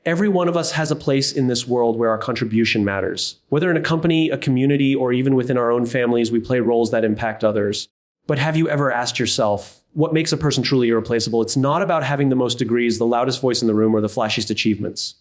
Every one of us has a place in this world where our contribution matters. Whether in a company, a community, or even within our own families, we play roles that impact others. But have you ever asked yourself, what makes a person truly irreplaceable? It's not about having the most degrees, the loudest voice in the room, or the flashiest achievements.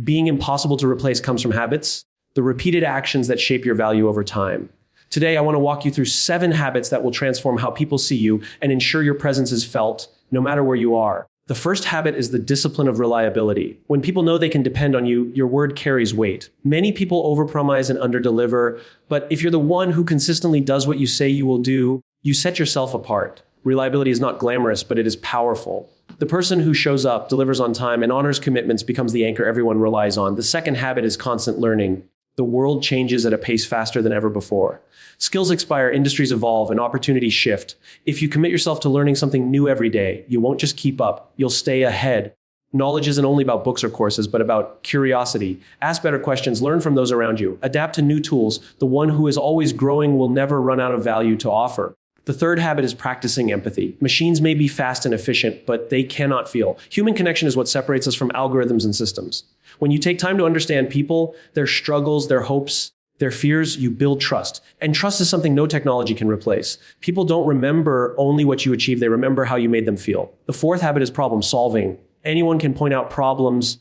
Being impossible to replace comes from habits, the repeated actions that shape your value over time. Today, I want to walk you through 7 habits that will transform how people see you and ensure your presence is felt no matter where you are. The first habit is the discipline of reliability. When people know they can depend on you, your word carries weight. Many people overpromise and underdeliver, but if you're the one who consistently does what you say you will do, you set yourself apart. Reliability is not glamorous, but it is powerful. The person who shows up, delivers on time, and honors commitments becomes the anchor everyone relies on. The second habit is constant learning. The world changes at a pace faster than ever before. Skills expire, industries evolve, and opportunities shift. If you commit yourself to learning something new every day, you won't just keep up, you'll stay ahead. Knowledge isn't only about books or courses, but about curiosity. Ask better questions, learn from those around you, adapt to new tools. The one who is always growing will never run out of value to offer. The third habit is practicing empathy. Machines may be fast and efficient, but they cannot feel. Human connection is what separates us from algorithms and systems. When you take time to understand people, their struggles, their hopes, their fears, you build trust. And trust is something no technology can replace. People don't remember only what you achieved, they remember how you made them feel. The fourth habit is problem solving. Anyone can point out problems,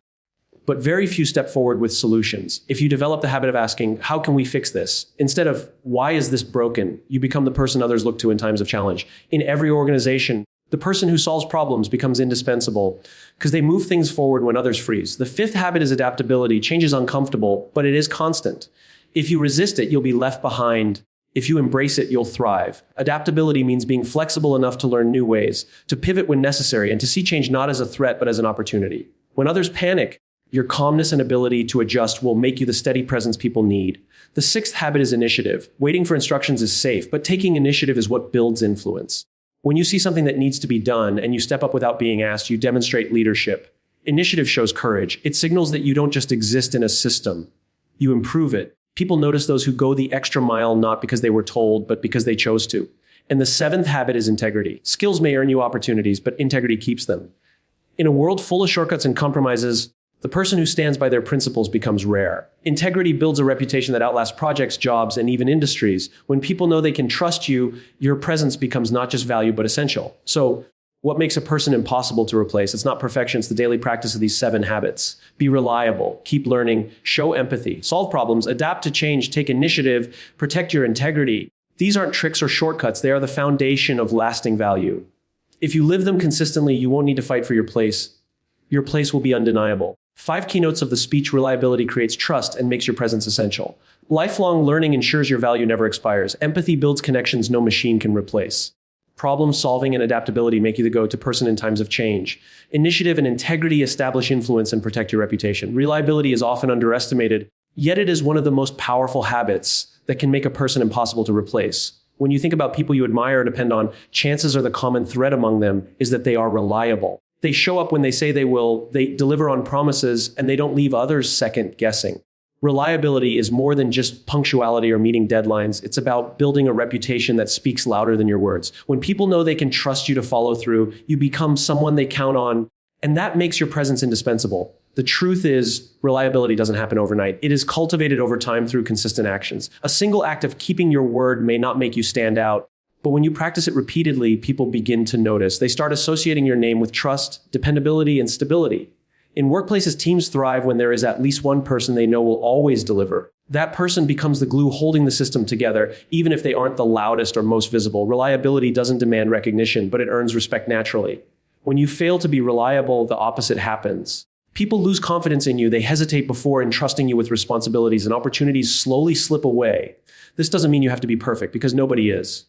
but very few step forward with solutions. If you develop the habit of asking, how can we fix this? Instead of, why is this broken? You become the person others look to in times of challenge. In every organization, the person who solves problems becomes indispensable because they move things forward when others freeze. The fifth habit is adaptability. Change is uncomfortable, but it is constant. If you resist it, you'll be left behind. If you embrace it, you'll thrive. Adaptability means being flexible enough to learn new ways, to pivot when necessary, and to see change not as a threat, but as an opportunity. When others panic, your calmness and ability to adjust will make you the steady presence people need. The sixth habit is initiative. Waiting for instructions is safe, but taking initiative is what builds influence. When you see something that needs to be done and you step up without being asked, you demonstrate leadership. Initiative shows courage. It signals that you don't just exist in a system. You improve it. People notice those who go the extra mile not because they were told, but because they chose to. And the seventh habit is integrity. Skills may earn you opportunities, but integrity keeps them. In a world full of shortcuts and compromises, the person who stands by their principles becomes rare. Integrity builds a reputation that outlasts projects, jobs, and even industries. When people know they can trust you, your presence becomes not just valued, but essential. So, what makes a person impossible to replace? It's not perfection, it's the daily practice of these 7 habits. Be reliable, keep learning, show empathy, solve problems, adapt to change, take initiative, protect your integrity. These aren't tricks or shortcuts, they are the foundation of lasting value. If you live them consistently, you won't need to fight for your place. Your place will be undeniable. 5 keynotes of the speech: reliability creates trust and makes your presence essential. Lifelong learning ensures your value never expires. Empathy builds connections no machine can replace. Problem solving and adaptability make you the go-to person in times of change. Initiative and integrity establish influence and protect your reputation. Reliability is often underestimated, yet it is one of the most powerful habits that can make a person impossible to replace. When you think about people you admire or depend on, chances are the common thread among them is that they are reliable. They show up when they say they will, they deliver on promises, and they don't leave others second guessing. Reliability is more than just punctuality or meeting deadlines. It's about building a reputation that speaks louder than your words. When people know they can trust you to follow through, you become someone they count on, and that makes your presence indispensable. The truth is, reliability doesn't happen overnight. It is cultivated over time through consistent actions. A single act of keeping your word may not make you stand out, but when you practice it repeatedly, people begin to notice. They start associating your name with trust, dependability, and stability. In workplaces, teams thrive when there is at least one person they know will always deliver. That person becomes the glue holding the system together, even if they aren't the loudest or most visible. Reliability doesn't demand recognition, but it earns respect naturally. When you fail to be reliable, the opposite happens. People lose confidence in you. They hesitate before entrusting you with responsibilities, and opportunities slowly slip away. This doesn't mean you have to be perfect, because nobody is.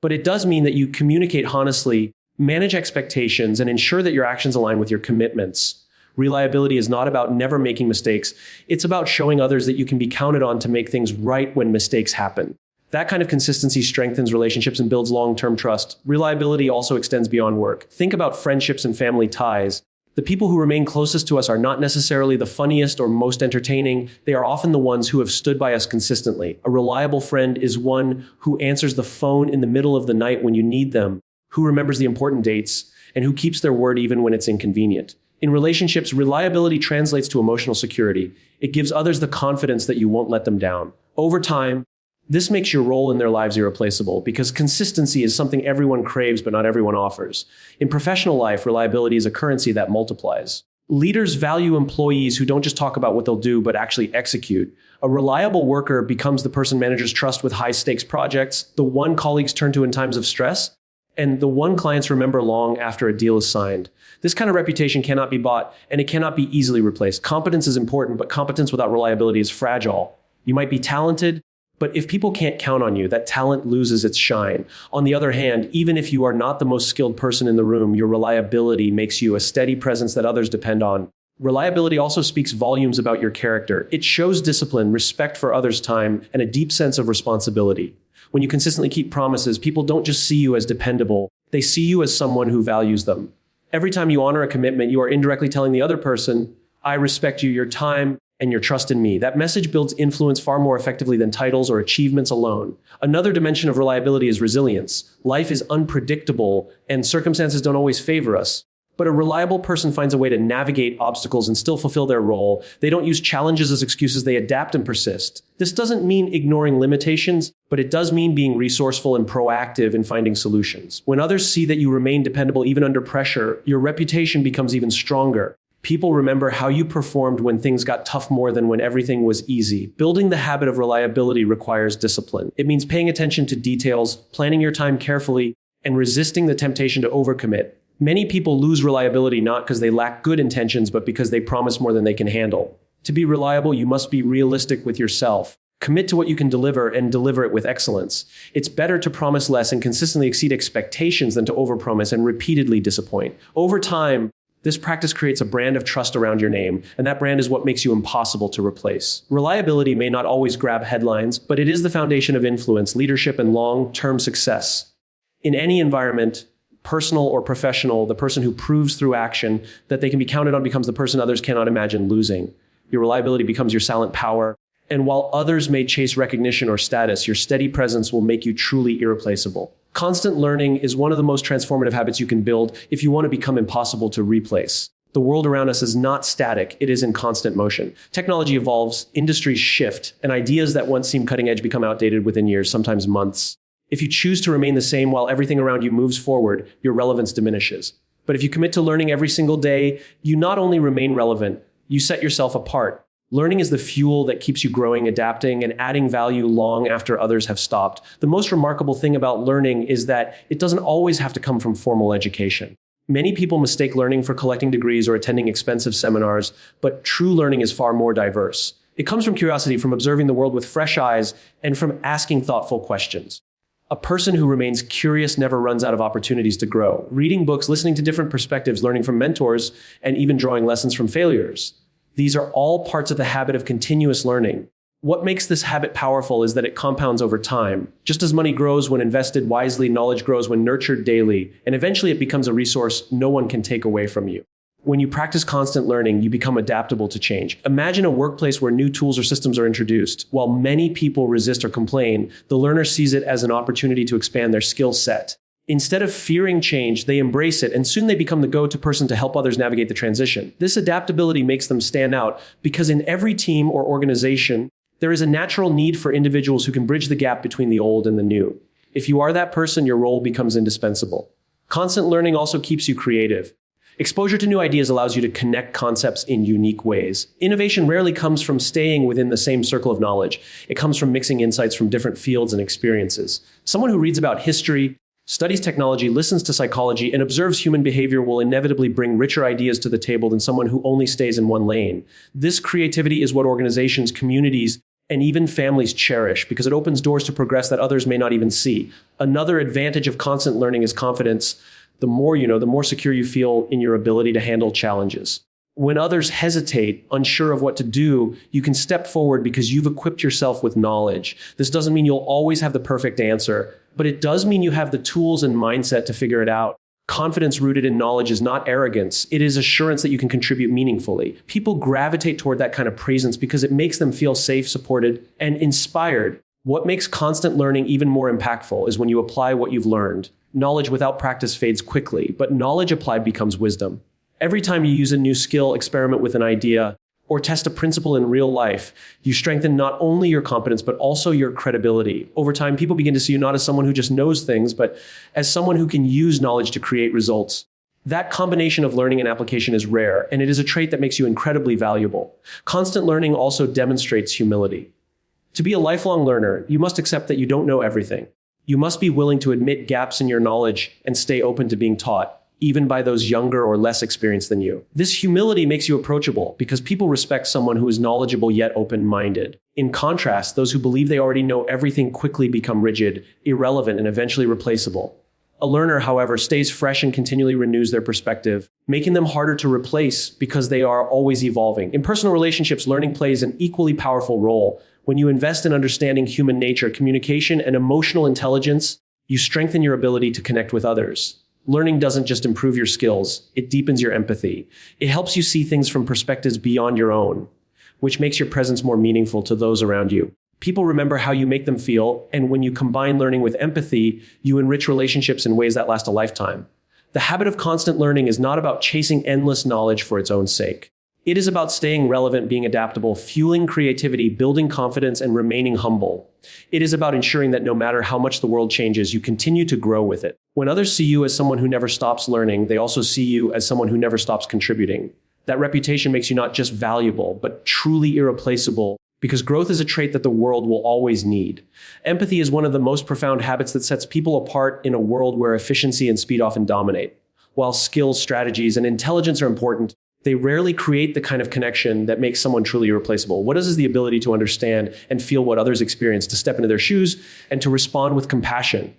But it does mean that you communicate honestly, manage expectations, and ensure that your actions align with your commitments. Reliability is not about never making mistakes. It's about showing others that you can be counted on to make things right when mistakes happen. That kind of consistency strengthens relationships and builds long-term trust. Reliability also extends beyond work. Think about friendships and family ties. The people who remain closest to us are not necessarily the funniest or most entertaining. They are often the ones who have stood by us consistently. A reliable friend is one who answers the phone in the middle of the night when you need them, who remembers the important dates, and who keeps their word even when it's inconvenient. In relationships, reliability translates to emotional security. It gives others the confidence that you won't let them down. Over time, this makes your role in their lives irreplaceable because consistency is something everyone craves but not everyone offers. In professional life, reliability is a currency that multiplies. Leaders value employees who don't just talk about what they'll do but actually execute. A reliable worker becomes the person managers trust with high-stakes projects, the one colleagues turn to in times of stress, and the one clients remember long after a deal is signed. This kind of reputation cannot be bought, and it cannot be easily replaced. Competence is important, but competence without reliability is fragile. You might be talented, but if people can't count on you, that talent loses its shine. On the other hand, even if you are not the most skilled person in the room, your reliability makes you a steady presence that others depend on. Reliability also speaks volumes about your character. It shows discipline, respect for others' time, and a deep sense of responsibility. When you consistently keep promises, people don't just see you as dependable, they see you as someone who values them. Every time you honor a commitment, you are indirectly telling the other person, I respect you, your time, and your trust in me. That message builds influence far more effectively than titles or achievements alone. Another dimension of reliability is resilience. Life is unpredictable, and circumstances don't always favor us. But a reliable person finds a way to navigate obstacles and still fulfill their role. They don't use challenges as excuses, they adapt and persist. This doesn't mean ignoring limitations, but it does mean being resourceful and proactive in finding solutions. When others see that you remain dependable even under pressure, your reputation becomes even stronger. People remember how you performed when things got tough more than when everything was easy. Building the habit of reliability requires discipline. It means paying attention to details, planning your time carefully, and resisting the temptation to overcommit. Many people lose reliability not because they lack good intentions, but because they promise more than they can handle. To be reliable, you must be realistic with yourself. Commit to what you can deliver and deliver it with excellence. It's better to promise less and consistently exceed expectations than to overpromise and repeatedly disappoint. Over time, this practice creates a brand of trust around your name, and that brand is what makes you impossible to replace. Reliability may not always grab headlines, but it is the foundation of influence, leadership, and long-term success. In any environment, personal or professional, the person who proves through action that they can be counted on becomes the person others cannot imagine losing. Your reliability becomes your silent power, and while others may chase recognition or status, your steady presence will make you truly irreplaceable. Constant learning is one of the most transformative habits you can build if you want to become impossible to replace. The world around us is not static, it is in constant motion. Technology evolves, industries shift, and ideas that once seemed cutting edge become outdated within years, sometimes months. If you choose to remain the same while everything around you moves forward, your relevance diminishes. But if you commit to learning every single day, you not only remain relevant, you set yourself apart. Learning is the fuel that keeps you growing, adapting, and adding value long after others have stopped. The most remarkable thing about learning is that it doesn't always have to come from formal education. Many people mistake learning for collecting degrees or attending expensive seminars, but true learning is far more diverse. It comes from curiosity, from observing the world with fresh eyes, and from asking thoughtful questions. A person who remains curious never runs out of opportunities to grow. Reading books, listening to different perspectives, learning from mentors, and even drawing lessons from failures. These are all parts of the habit of continuous learning. What makes this habit powerful is that it compounds over time. Just as money grows when invested wisely, knowledge grows when nurtured daily, and eventually it becomes a resource no one can take away from you. When you practice constant learning, you become adaptable to change. Imagine a workplace where new tools or systems are introduced. While many people resist or complain, the learner sees it as an opportunity to expand their skill set. Instead of fearing change, they embrace it, and soon they become the go-to person to help others navigate the transition. This adaptability makes them stand out because in every team or organization, there is a natural need for individuals who can bridge the gap between the old and the new. If you are that person, your role becomes indispensable. Constant learning also keeps you creative. Exposure to new ideas allows you to connect concepts in unique ways. Innovation rarely comes from staying within the same circle of knowledge. It comes from mixing insights from different fields and experiences. Someone who reads about history, studies technology, listens to psychology, and observes human behavior will inevitably bring richer ideas to the table than someone who only stays in one lane. This creativity is what organizations, communities, and even families cherish because it opens doors to progress that others may not even see. Another advantage of constant learning is confidence. The more you know, the more secure you feel in your ability to handle challenges. When others hesitate, unsure of what to do, you can step forward because you've equipped yourself with knowledge. This doesn't mean you'll always have the perfect answer, but it does mean you have the tools and mindset to figure it out. Confidence rooted in knowledge is not arrogance. It is assurance that you can contribute meaningfully. People gravitate toward that kind of presence because it makes them feel safe, supported, and inspired. What makes constant learning even more impactful is when you apply what you've learned. Knowledge without practice fades quickly, but knowledge applied becomes wisdom. Every time you use a new skill, experiment with an idea, or test a principle in real life, you strengthen not only your competence, but also your credibility. Over time, people begin to see you not as someone who just knows things, but as someone who can use knowledge to create results. That combination of learning and application is rare, and it is a trait that makes you incredibly valuable. Constant learning also demonstrates humility. To be a lifelong learner, you must accept that you don't know everything. You must be willing to admit gaps in your knowledge and stay open to being taught, even by those younger or less experienced than you. This humility makes you approachable because people respect someone who is knowledgeable yet open-minded. In contrast, those who believe they already know everything quickly become rigid, irrelevant, and eventually replaceable. A learner, however, stays fresh and continually renews their perspective, making them harder to replace because they are always evolving. In personal relationships, learning plays an equally powerful role. When you invest in understanding human nature, communication, and emotional intelligence, you strengthen your ability to connect with others. Learning doesn't just improve your skills, it deepens your empathy. It helps you see things from perspectives beyond your own, which makes your presence more meaningful to those around you. People remember how you make them feel, and when you combine learning with empathy, you enrich relationships in ways that last a lifetime. The habit of constant learning is not about chasing endless knowledge for its own sake. It is about staying relevant, being adaptable, fueling creativity, building confidence, and remaining humble. It is about ensuring that no matter how much the world changes, you continue to grow with it. When others see you as someone who never stops learning, they also see you as someone who never stops contributing. That reputation makes you not just valuable, but truly irreplaceable, because growth is a trait that the world will always need. Empathy is one of the most profound habits that sets people apart in a world where efficiency and speed often dominate. While skills, strategies, and intelligence are important, they rarely create the kind of connection that makes someone truly irreplaceable. What is the ability to understand and feel what others experience, to step into their shoes, and to respond with compassion.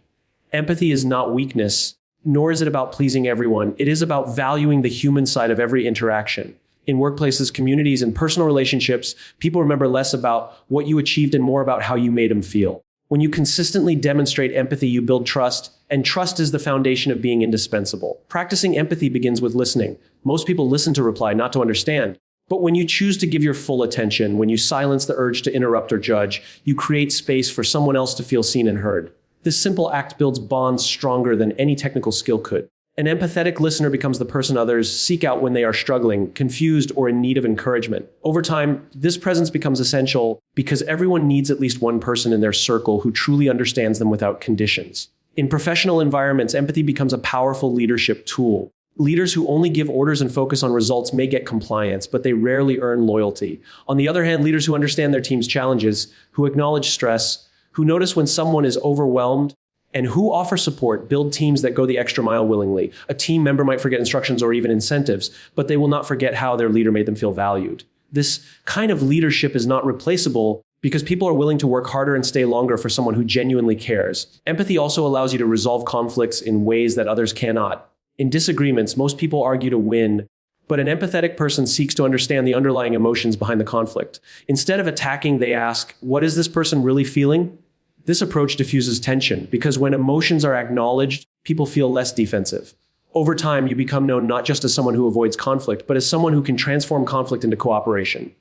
Empathy is not weakness, nor is it about pleasing everyone. It is about valuing the human side of every interaction. In workplaces, communities, and personal relationships, people remember less about what you achieved and more about how you made them feel. When you consistently demonstrate empathy, you build trust, and trust is the foundation of being indispensable. Practicing empathy begins with listening. Most people listen to reply, not to understand. But when you choose to give your full attention, when you silence the urge to interrupt or judge, you create space for someone else to feel seen and heard. This simple act builds bonds stronger than any technical skill could. An empathetic listener becomes the person others seek out when they are struggling, confused, or in need of encouragement. Over time, this presence becomes essential because everyone needs at least one person in their circle who truly understands them without conditions. In professional environments, empathy becomes a powerful leadership tool. Leaders who only give orders and focus on results may get compliance, but they rarely earn loyalty. On the other hand, leaders who understand their team's challenges, who acknowledge stress, who notice when someone is overwhelmed, and who offer support, build teams that go the extra mile willingly. A team member might forget instructions or even incentives, but they will not forget how their leader made them feel valued. This kind of leadership is not replaceable because people are willing to work harder and stay longer for someone who genuinely cares. Empathy also allows you to resolve conflicts in ways that others cannot. In disagreements, most people argue to win, but an empathetic person seeks to understand the underlying emotions behind the conflict. Instead of attacking, they ask, what is this person really feeling? This approach diffuses tension because when emotions are acknowledged, people feel less defensive. Over time, you become known not just as someone who avoids conflict, but as someone who can transform conflict into cooperation.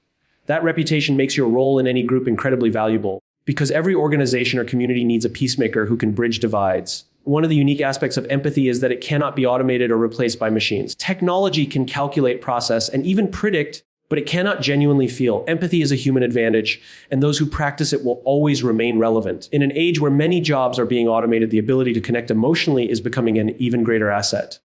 That reputation makes your role in any group incredibly valuable because every organization or community needs a peacemaker who can bridge divides. One of the unique aspects of empathy is that it cannot be automated or replaced by machines. Technology can calculate, process, and even predict, but it cannot genuinely feel. Empathy is a human advantage, and those who practice it will always remain relevant. In an age where many jobs are being automated, the ability to connect emotionally is becoming an even greater asset.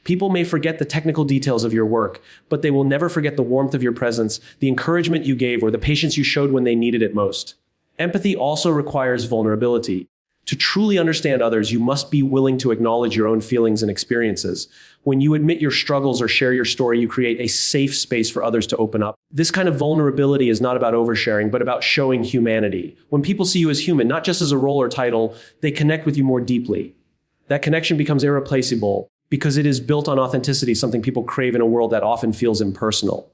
People may forget the technical details of your work, but they will never forget the warmth of your presence, the encouragement you gave, or the patience you showed when they needed it most. Empathy also requires vulnerability. To truly understand others, you must be willing to acknowledge your own feelings and experiences. When you admit your struggles or share your story, you create a safe space for others to open up. This kind of vulnerability is not about oversharing, but about showing humanity. When people see you as human, not just as a role or title, they connect with you more deeply. That connection becomes irreplaceable because it is built on authenticity, something people crave in a world that often feels impersonal.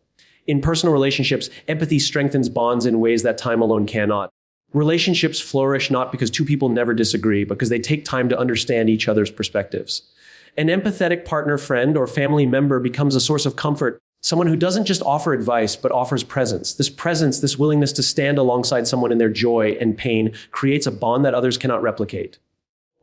In personal relationships, empathy strengthens bonds in ways that time alone cannot. Relationships flourish not because two people never disagree, but because they take time to understand each other's perspectives. An empathetic partner, friend, or family member becomes a source of comfort, someone who doesn't just offer advice, but offers presence. This presence, this willingness to stand alongside someone in their joy and pain, creates a bond that others cannot replicate.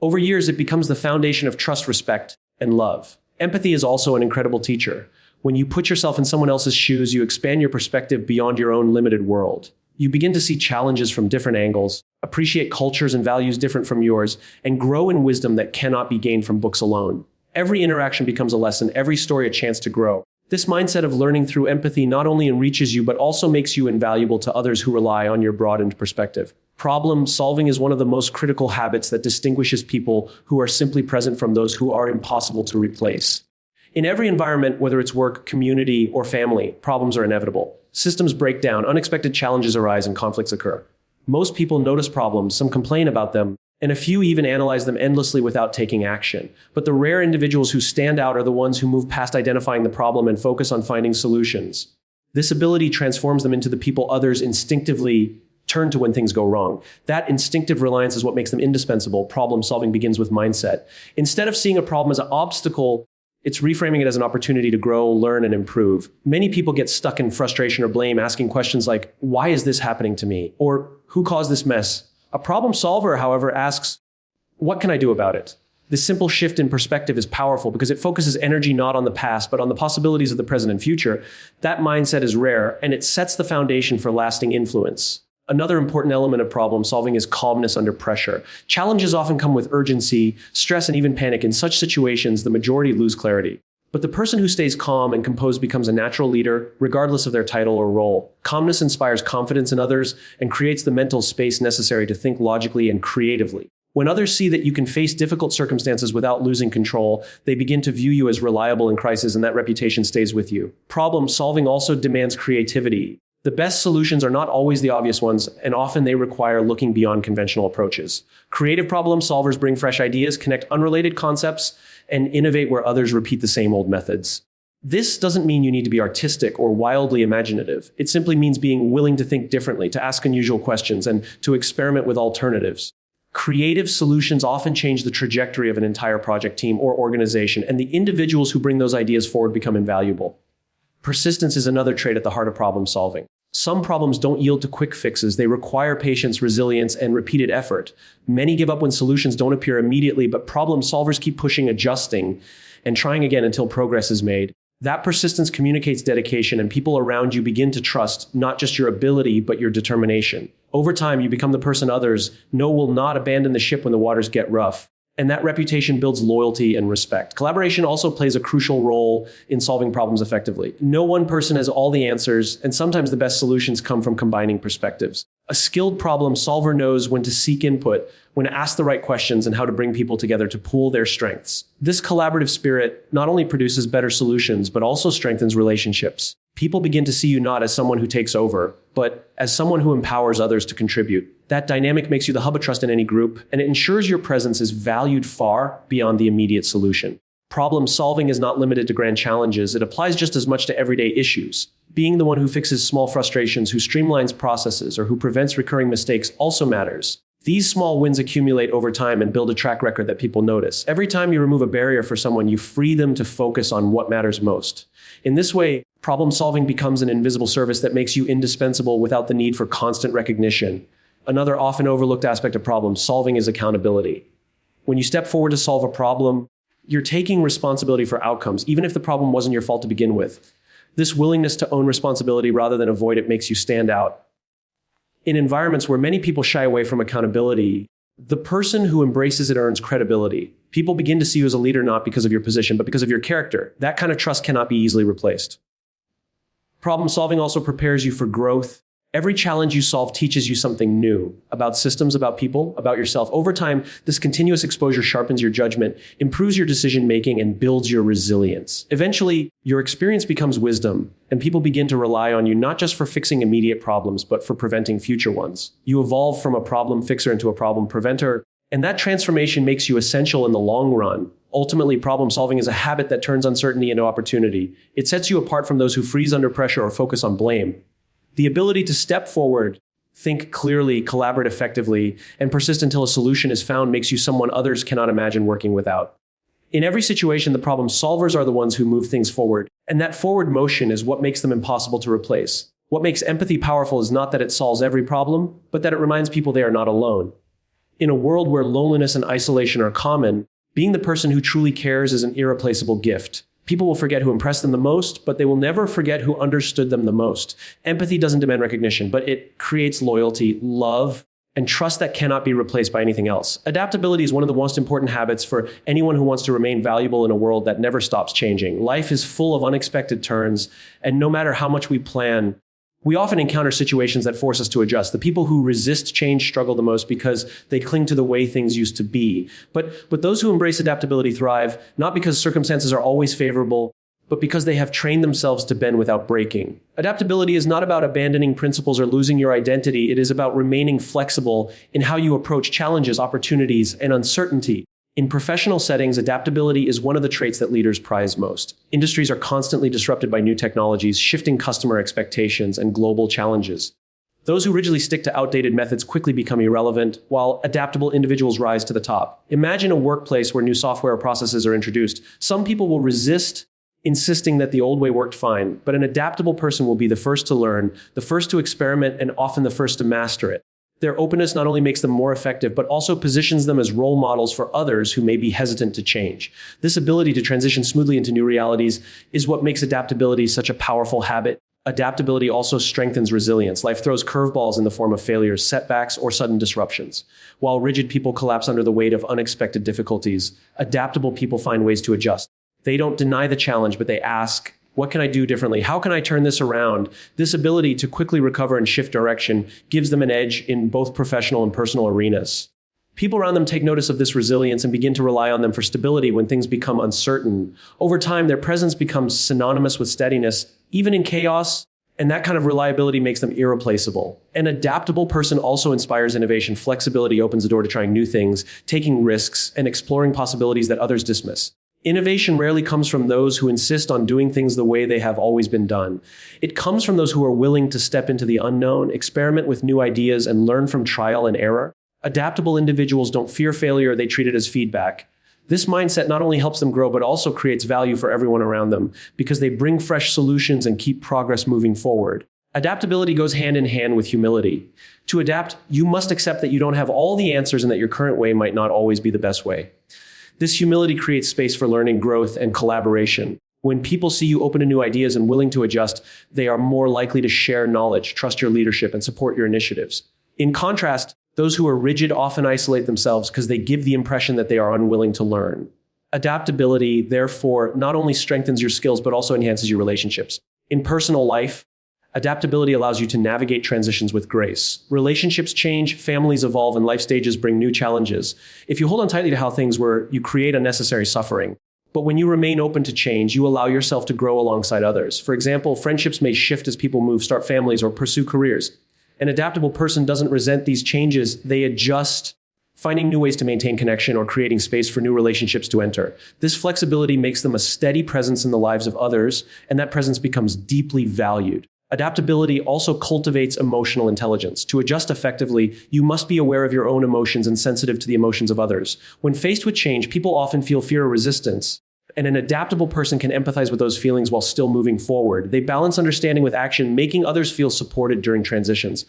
Over years, it becomes the foundation of trust, respect, and love. Empathy is also an incredible teacher. When you put yourself in someone else's shoes, you expand your perspective beyond your own limited world. You begin to see challenges from different angles, appreciate cultures and values different from yours, and grow in wisdom that cannot be gained from books alone. Every interaction becomes a lesson, every story a chance to grow. This mindset of learning through empathy not only enriches you, but also makes you invaluable to others who rely on your broadened perspective. Problem solving is one of the most critical habits that distinguishes people who are simply present from those who are impossible to replace. In every environment, whether it's work, community, or family, problems are inevitable. Systems break down, unexpected challenges arise, and conflicts occur. Most people notice problems, some complain about them, and a few even analyze them endlessly without taking action. But the rare individuals who stand out are the ones who move past identifying the problem and focus on finding solutions. This ability transforms them into the people others instinctively turn to when things go wrong. That instinctive reliance is what makes them indispensable. Problem solving begins with mindset. Instead of seeing a problem as an obstacle, it's reframing it as an opportunity to grow, learn, and improve. Many people get stuck in frustration or blame, asking questions like, why is this happening to me? Or who caused this mess? A problem solver, however, asks, what can I do about it? This simple shift in perspective is powerful because it focuses energy not on the past, but on the possibilities of the present and future. That mindset is rare, and it sets the foundation for lasting influence. Another important element of problem solving is calmness under pressure. Challenges often come with urgency, stress, and even panic. In such situations, the majority lose clarity. But the person who stays calm and composed becomes a natural leader, regardless of their title or role. Calmness inspires confidence in others and creates the mental space necessary to think logically and creatively. When others see that you can face difficult circumstances without losing control, they begin to view you as reliable in crisis, and that reputation stays with you. Problem solving also demands creativity. The best solutions are not always the obvious ones, and often they require looking beyond conventional approaches. Creative problem solvers bring fresh ideas, connect unrelated concepts, and innovate where others repeat the same old methods. This doesn't mean you need to be artistic or wildly imaginative. It simply means being willing to think differently, to ask unusual questions, and to experiment with alternatives. Creative solutions often change the trajectory of an entire project team or organization, and the individuals who bring those ideas forward become invaluable. Persistence is another trait at the heart of problem solving. Some problems don't yield to quick fixes. They require patience, resilience, and repeated effort. Many give up when solutions don't appear immediately, but problem solvers keep pushing, adjusting, and trying again until progress is made. That persistence communicates dedication, and people around you begin to trust not just your ability, but your determination. Over time, you become the person others know will not abandon the ship when the waters get rough. And that reputation builds loyalty and respect. Collaboration also plays a crucial role in solving problems effectively. No one person has all the answers, and sometimes the best solutions come from combining perspectives. A skilled problem solver knows when to seek input, when to ask the right questions, and how to bring people together to pool their strengths. This collaborative spirit not only produces better solutions, but also strengthens relationships. People begin to see you not as someone who takes over, but as someone who empowers others to contribute. That dynamic makes you the hub of trust in any group, and it ensures your presence is valued far beyond the immediate solution. Problem solving is not limited to grand challenges. It applies just as much to everyday issues. Being the one who fixes small frustrations, who streamlines processes, or who prevents recurring mistakes also matters. These small wins accumulate over time and build a track record that people notice. Every time you remove a barrier for someone, you free them to focus on what matters most. In this way, problem solving becomes an invisible service that makes you indispensable without the need for constant recognition. Another often overlooked aspect of problem solving is accountability. When you step forward to solve a problem, you're taking responsibility for outcomes, even if the problem wasn't your fault to begin with. This willingness to own responsibility rather than avoid it makes you stand out. In environments where many people shy away from accountability, the person who embraces it earns credibility. People begin to see you as a leader not because of your position, but because of your character. That kind of trust cannot be easily replaced. Problem solving also prepares you for growth. Every challenge you solve teaches you something new about systems, about people, about yourself. Over time, this continuous exposure sharpens your judgment, improves your decision-making, and builds your resilience. Eventually, your experience becomes wisdom, and people begin to rely on you not just for fixing immediate problems, but for preventing future ones. You evolve from a problem fixer into a problem preventer, and that transformation makes you essential in the long run. Ultimately, problem solving is a habit that turns uncertainty into opportunity. It sets you apart from those who freeze under pressure or focus on blame. The ability to step forward, think clearly, collaborate effectively, and persist until a solution is found makes you someone others cannot imagine working without. In every situation, the problem solvers are the ones who move things forward, and that forward motion is what makes them impossible to replace. What makes empathy powerful is not that it solves every problem, but that it reminds people they are not alone. In a world where loneliness and isolation are common, being the person who truly cares is an irreplaceable gift. People will forget who impressed them the most, but they will never forget who understood them the most. Empathy doesn't demand recognition, but it creates loyalty, love, and trust that cannot be replaced by anything else. Adaptability is one of the most important habits for anyone who wants to remain valuable in a world that never stops changing. Life is full of unexpected turns, and no matter how much we plan, we often encounter situations that force us to adjust. The people who resist change struggle the most because they cling to the way things used to be. But those who embrace adaptability thrive, not because circumstances are always favorable, but because they have trained themselves to bend without breaking. Adaptability is not about abandoning principles or losing your identity. It is about remaining flexible in how you approach challenges, opportunities, and uncertainty. In professional settings, adaptability is one of the traits that leaders prize most. Industries are constantly disrupted by new technologies, shifting customer expectations, and global challenges. Those who rigidly stick to outdated methods quickly become irrelevant, while adaptable individuals rise to the top. Imagine a workplace where new software or processes are introduced. Some people will resist, insisting that the old way worked fine, but an adaptable person will be the first to learn, the first to experiment, and often the first to master it. Their openness not only makes them more effective, but also positions them as role models for others who may be hesitant to change. This ability to transition smoothly into new realities is what makes adaptability such a powerful habit. Adaptability also strengthens resilience. Life throws curveballs in the form of failures, setbacks, or sudden disruptions. While rigid people collapse under the weight of unexpected difficulties, adaptable people find ways to adjust. They don't deny the challenge, but they ask, what can I do differently? How can I turn this around? This ability to quickly recover and shift direction gives them an edge in both professional and personal arenas. People around them take notice of this resilience and begin to rely on them for stability when things become uncertain. Over time, their presence becomes synonymous with steadiness, even in chaos, and that kind of reliability makes them irreplaceable. An adaptable person also inspires innovation. Flexibility opens the door to trying new things, taking risks, and exploring possibilities that others dismiss. Innovation rarely comes from those who insist on doing things the way they have always been done. It comes from those who are willing to step into the unknown, experiment with new ideas, and learn from trial and error. Adaptable individuals don't fear failure, they treat it as feedback. This mindset not only helps them grow, but also creates value for everyone around them because they bring fresh solutions and keep progress moving forward. Adaptability goes hand in hand with humility. To adapt, you must accept that you don't have all the answers and that your current way might not always be the best way. This humility creates space for learning, growth, and collaboration. When people see you open to new ideas and willing to adjust, they are more likely to share knowledge, trust your leadership, and support your initiatives. In contrast, those who are rigid often isolate themselves because they give the impression that they are unwilling to learn. Adaptability, therefore, not only strengthens your skills, but also enhances your relationships. In personal life, adaptability allows you to navigate transitions with grace. Relationships change, families evolve, and life stages bring new challenges. If you hold on tightly to how things were, you create unnecessary suffering. But when you remain open to change, you allow yourself to grow alongside others. For example, friendships may shift as people move, start families, or pursue careers. An adaptable person doesn't resent these changes, they adjust, finding new ways to maintain connection or creating space for new relationships to enter. This flexibility makes them a steady presence in the lives of others, and that presence becomes deeply valued. Adaptability also cultivates emotional intelligence. To adjust effectively, you must be aware of your own emotions and sensitive to the emotions of others. When faced with change, people often feel fear or resistance, and an adaptable person can empathize with those feelings while still moving forward. They balance understanding with action, making others feel supported during transitions.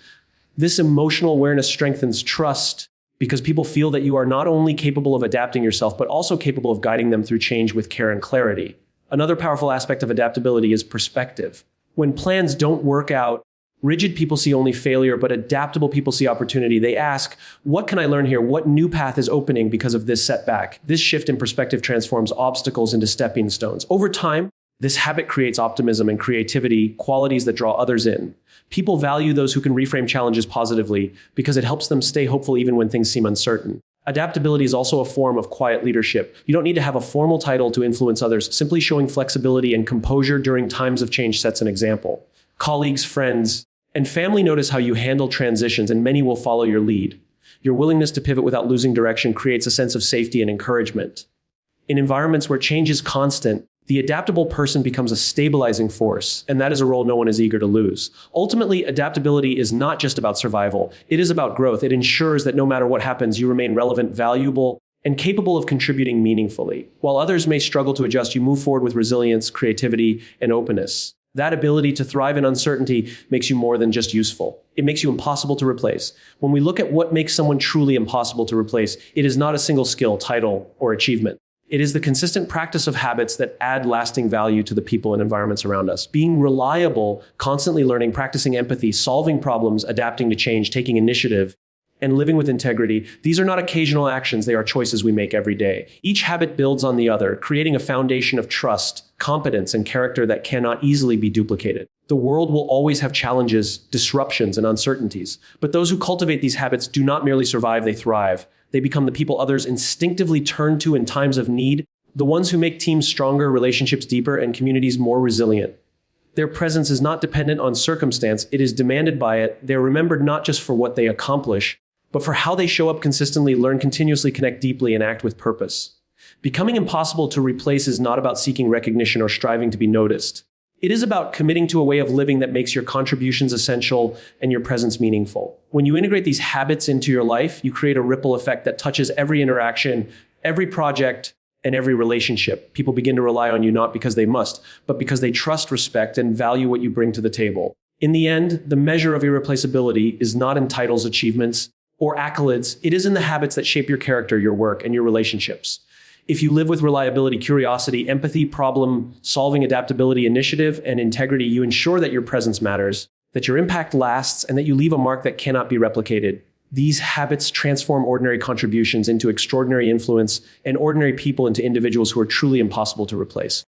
This emotional awareness strengthens trust because people feel that you are not only capable of adapting yourself, but also capable of guiding them through change with care and clarity. Another powerful aspect of adaptability is perspective. When plans don't work out, rigid people see only failure, but adaptable people see opportunity. They ask, what can I learn here? What new path is opening because of this setback? This shift in perspective transforms obstacles into stepping stones. Over time, this habit creates optimism and creativity, qualities that draw others in. People value those who can reframe challenges positively because it helps them stay hopeful even when things seem uncertain. Adaptability is also a form of quiet leadership. You don't need to have a formal title to influence others. Simply showing flexibility and composure during times of change sets an example. Colleagues, friends, and family notice how you handle transitions, and many will follow your lead. Your willingness to pivot without losing direction creates a sense of safety and encouragement. In environments where change is constant, the adaptable person becomes a stabilizing force, and that is a role no one is eager to lose. Ultimately, adaptability is not just about survival. It is about growth. It ensures that no matter what happens, you remain relevant, valuable, and capable of contributing meaningfully. While others may struggle to adjust, you move forward with resilience, creativity, and openness. That ability to thrive in uncertainty makes you more than just useful. It makes you impossible to replace. When we look at what makes someone truly impossible to replace, it is not a single skill, title, or achievement. It is the consistent practice of habits that add lasting value to the people and environments around us. Being reliable, constantly learning, practicing empathy, solving problems, adapting to change, taking initiative, and living with integrity, these are not occasional actions, they are choices we make every day. Each habit builds on the other, creating a foundation of trust, competence, and character that cannot easily be duplicated. The world will always have challenges, disruptions, and uncertainties, but those who cultivate these habits do not merely survive, they thrive. They become the people others instinctively turn to in times of need, the ones who make teams stronger, relationships deeper, and communities more resilient. Their presence is not dependent on circumstance, it is demanded by it. They are remembered not just for what they accomplish, but for how they show up consistently, learn continuously, connect deeply, and act with purpose. Becoming impossible to replace is not about seeking recognition or striving to be noticed. It is about committing to a way of living that makes your contributions essential and your presence meaningful. When you integrate these habits into your life, you create a ripple effect that touches every interaction, every project, and every relationship. People begin to rely on you not because they must, but because they trust, respect, and value what you bring to the table. In the end, the measure of irreplaceability is not in titles, achievements, or accolades. It is in the habits that shape your character, your work, and your relationships. If you live with reliability, curiosity, empathy, problem-solving, adaptability, initiative, and integrity, you ensure that your presence matters, that your impact lasts, and that you leave a mark that cannot be replicated. These habits transform ordinary contributions into extraordinary influence and ordinary people into individuals who are truly impossible to replace.